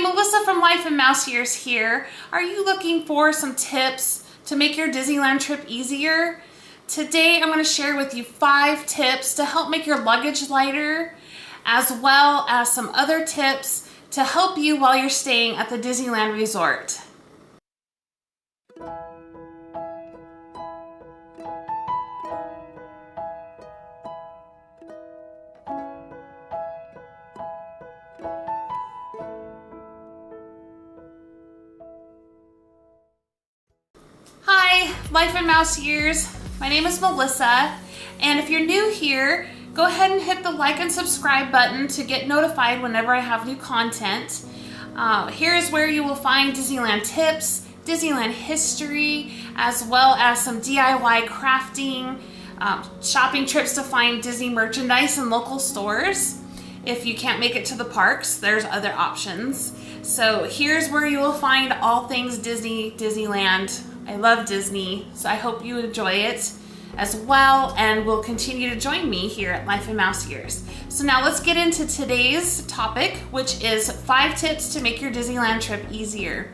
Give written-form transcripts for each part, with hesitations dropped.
Hi, Melissa from Life in Mouse Years here. Are you looking for some tips to make your Disneyland trip easier? Today I'm going to share with you 5 tips to help make your luggage lighter, as well as some other tips to help you while you're staying at the Disneyland Resort. Hi, Life in Mouse Years. My name is Melissa, and if you're new here, go ahead and hit the like and subscribe button to get notified whenever I have new content. Here's where you will find Disneyland tips, Disneyland history, as well as some DIY crafting, shopping trips to find Disney merchandise in local stores. If you can't make it to the parks, there's other options. So here's where you will find all things Disney, Disneyland. I love Disney, so I hope you enjoy it as well and will continue to join me here at Life in Mouse Years. So now let's get into today's topic, which is 5 tips to make your Disneyland trip easier.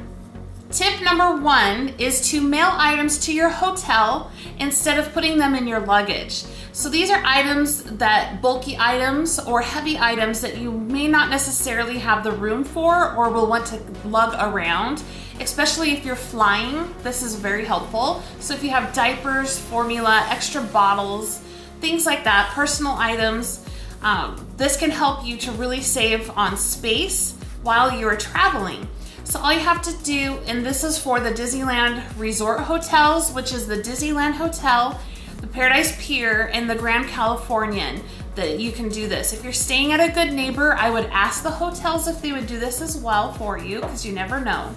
Tip number 1 is to mail items to your hotel instead of putting them in your luggage. So these are items that, bulky items or heavy items that you may not necessarily have the room for or will want to lug around, especially if you're flying. This is very helpful. So if you have diapers, formula, extra bottles, things like that, personal items, this can help you to really save on space while you're traveling. So all you have to do, and this is for the Disneyland Resort hotels, which is the Disneyland Hotel, the Paradise Pier, and the Grand Californian, that you can do this. If you're staying at a good neighbor, I would ask the hotels if they would do this as well for you, because you never know.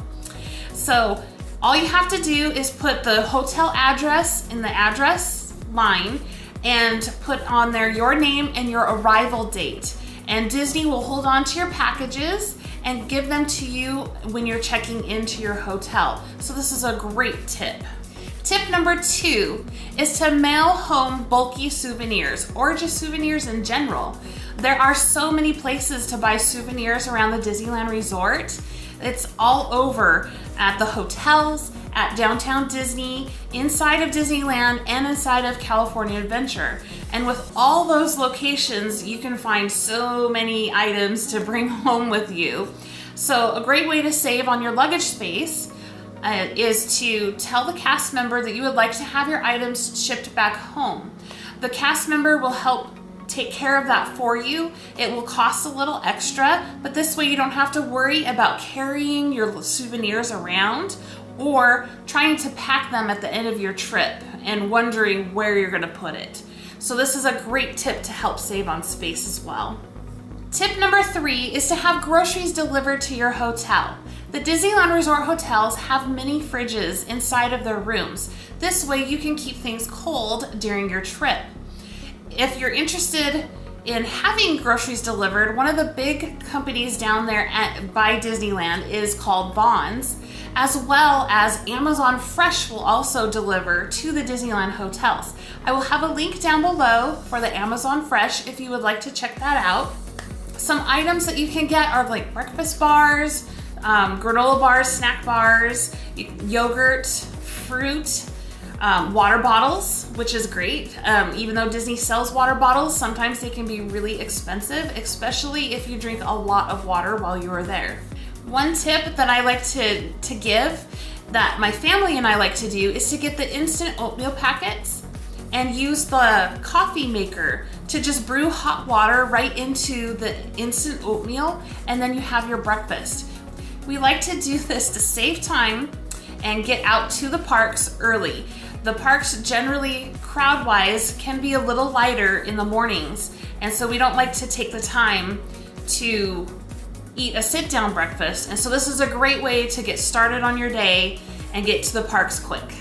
So all you have to do is put the hotel address in the address line and put on there your name and your arrival date. And Disney will hold on to your packages and give them to you when you're checking into your hotel. So this is a great tip. Tip number 2 is to mail home bulky souvenirs or just souvenirs in general. There are so many places to buy souvenirs around the Disneyland Resort. It's all over at the hotels, at Downtown Disney, inside of Disneyland, and inside of California Adventure. And with all those locations, you can find so many items to bring home with you. So a great way to save on your luggage space is to tell the cast member that you would like to have your items shipped back home. The cast member will help take care of that for you. It will cost a little extra, but this way you don't have to worry about carrying your souvenirs around or trying to pack them at the end of your trip and wondering where you're going to put it. So this is a great tip to help save on space as well. Tip number 3 is to have groceries delivered to your hotel. The Disneyland Resort hotels have mini fridges inside of their rooms. This way you can keep things cold during your trip. If you're interested in having groceries delivered, one of the big companies down there by Disneyland is called Vons, as well as Amazon Fresh will also deliver to the Disneyland hotels. I will have a link down below for the Amazon Fresh if you would like to check that out. Some items that you can get are like breakfast bars, granola bars, snack bars, yogurt, fruit, water bottles, which is great. Even though Disney sells water bottles, sometimes they can be really expensive, especially if you drink a lot of water while you are there. One tip that I like to give, that my family and I like to do, is to get the instant oatmeal packets and use the coffee maker to just brew hot water right into the instant oatmeal, and then you have your breakfast. We like to do this to save time and get out to the parks early. The parks generally, crowd-wise, can be a little lighter in the mornings, and so we don't like to take the time to eat a sit-down breakfast, and so this is a great way to get started on your day and get to the parks quick.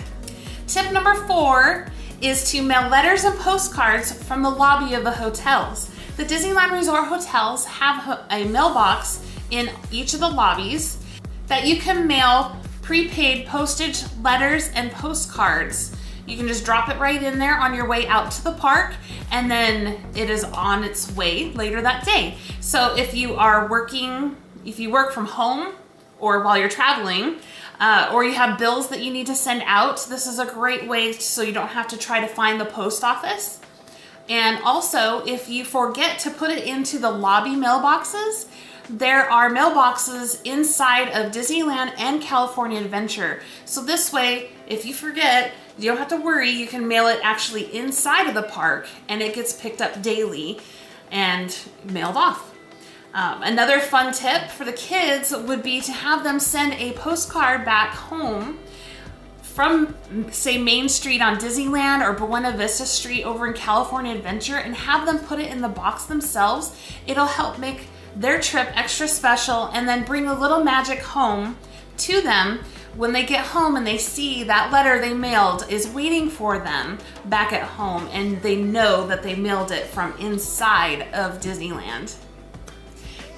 Tip number 4 is to mail letters and postcards from the lobby of the hotels. The Disneyland Resort hotels have a mailbox in each of the lobbies that you can mail prepaid postage letters and postcards. You can just drop it right in there on your way out to the park, and then it is on its way later that day. So if you are working if you work from home or while you're traveling, or you have bills that you need to send out, this is a great way so you don't have to try to find the post office. And also, if you forget to put it into the lobby mailboxes, there are mailboxes inside of Disneyland and California Adventure. So this way, if you forget, you don't have to worry. You can mail it actually inside of the park, and it gets picked up daily and mailed off. Another fun tip for the kids would be to have them send a postcard back home from, say, Main Street on Disneyland or Buena Vista Street over in California Adventure, and have them put it in the box themselves. It'll help make their trip extra special, and then bring a little magic home to them when they get home and they see that letter they mailed is waiting for them back at home, and they know that they mailed it from inside of Disneyland.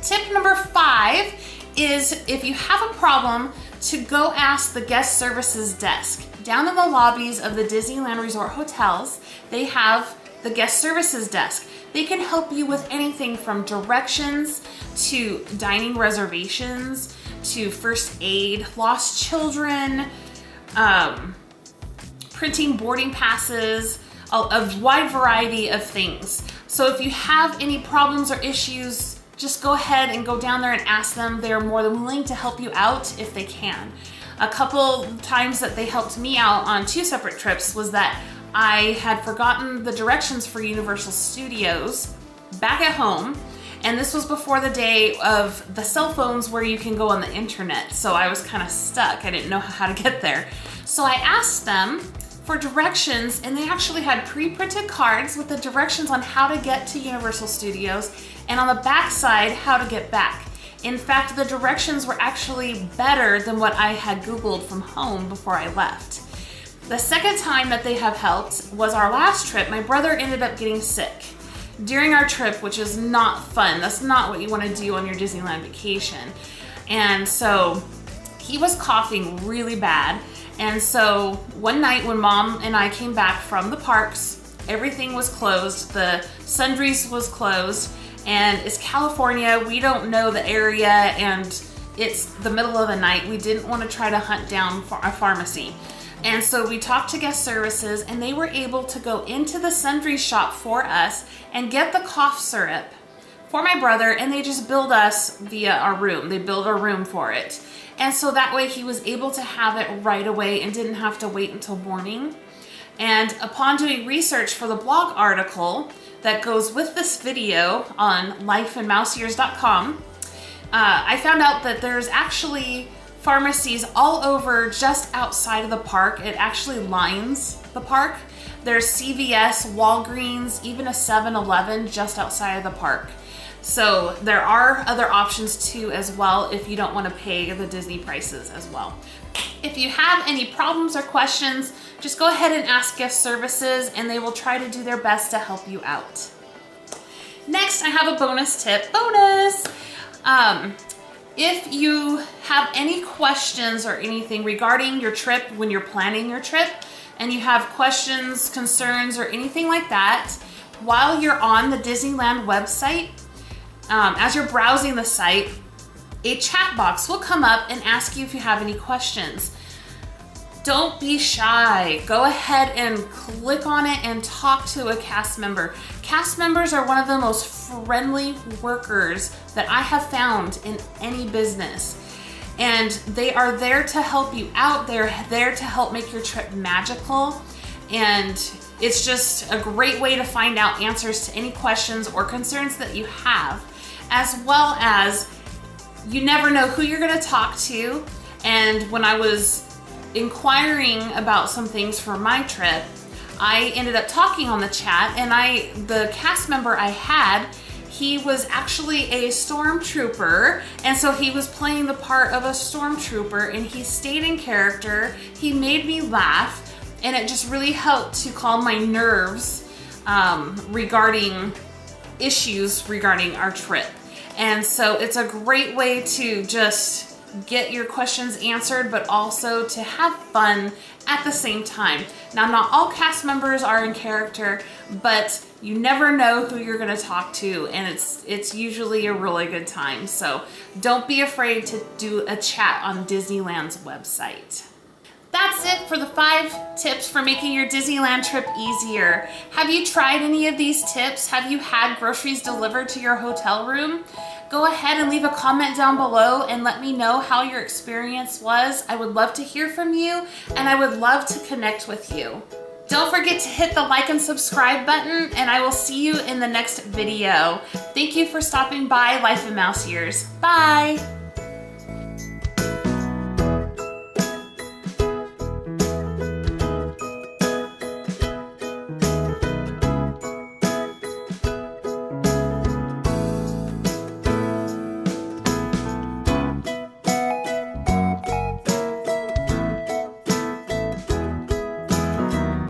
Tip number 5 is, if you have a problem, to go ask the guest services desk. Down in the lobbies of the Disneyland Resort hotels, they have the guest services desk. They can help you with anything from directions to dining reservations to first aid, lost children, printing boarding passes, a wide variety of things. So if you have any problems or issues, just go ahead and go down there and ask them. They're more than willing to help you out if they can. A couple times that they helped me out on 2 separate trips was that I had forgotten the directions for Universal Studios back at home, and this was before the day of the cell phones where you can go on the internet, so I was kind of stuck. I didn't know how to get there. So I asked them for directions, and they actually had pre-printed cards with the directions on how to get to Universal Studios, and on the back side, how to get back. In fact, the directions were actually better than what I had Googled from home before I left. The second time that they have helped was our last trip. My brother ended up getting sick during our trip, which is not fun. That's not what you want to do on your Disneyland vacation. And so he was coughing really bad. And so one night when Mom and I came back from the parks, everything was closed. The sundries was closed. And it's California. We don't know the area, and it's the middle of the night. We didn't want to try to hunt down a pharmacy. And so we talked to guest services, and they were able to go into the sundry shop for us and get the cough syrup for my brother, and they just billed us via our room. They billed our room for it. And so that way he was able to have it right away and didn't have to wait until morning. And upon doing research for the blog article that goes with this video on lifeinmouseears.com, I found out that there's actually pharmacies all over just outside of the park. It actually lines the park. There's CVS, Walgreens, even a 7-Eleven just outside of the park. So there are other options too as well if you don't want to pay the Disney prices as well. If you have any problems or questions, just go ahead and ask guest services, and they will try to do their best to help you out. Next, I have a bonus tip. If you have any questions or anything regarding your trip when you're planning your trip, and you have questions, concerns, or anything like that, while you're on the Disneyland website, as you're browsing the site, a chat box will come up and ask you if you have any questions. Don't be shy. Go ahead and click on it and talk to a cast member. Cast members are one of the most friendly workers that I have found in any business. And they are there to help you out. They're there to help make your trip magical. And it's just a great way to find out answers to any questions or concerns that you have, as well as you never know who you're going to talk to. And when I was inquiring about some things for my trip, I ended up talking on the chat, and the cast member I had, he was actually a stormtrooper, and so he was playing the part of a stormtrooper, and he stayed in character. He made me laugh, and it just really helped to calm my nerves regarding issues regarding our trip. And so it's a great way to just get your questions answered, but also to have fun at the same time. Now, not all cast members are in character, but you never know who you're gonna talk to, and it's usually a really good time. So don't be afraid to do a chat on Disneyland's website. That's it for the 5 tips for making your Disneyland trip easier. Have you tried any of these tips? Have you had groceries delivered to your hotel room? Go ahead and leave a comment down below and let me know how your experience was. I would love to hear from you, and I would love to connect with you. Don't forget to hit the like and subscribe button, and I will see you in the next video. Thank you for stopping by Life in Mouse Ears. Bye!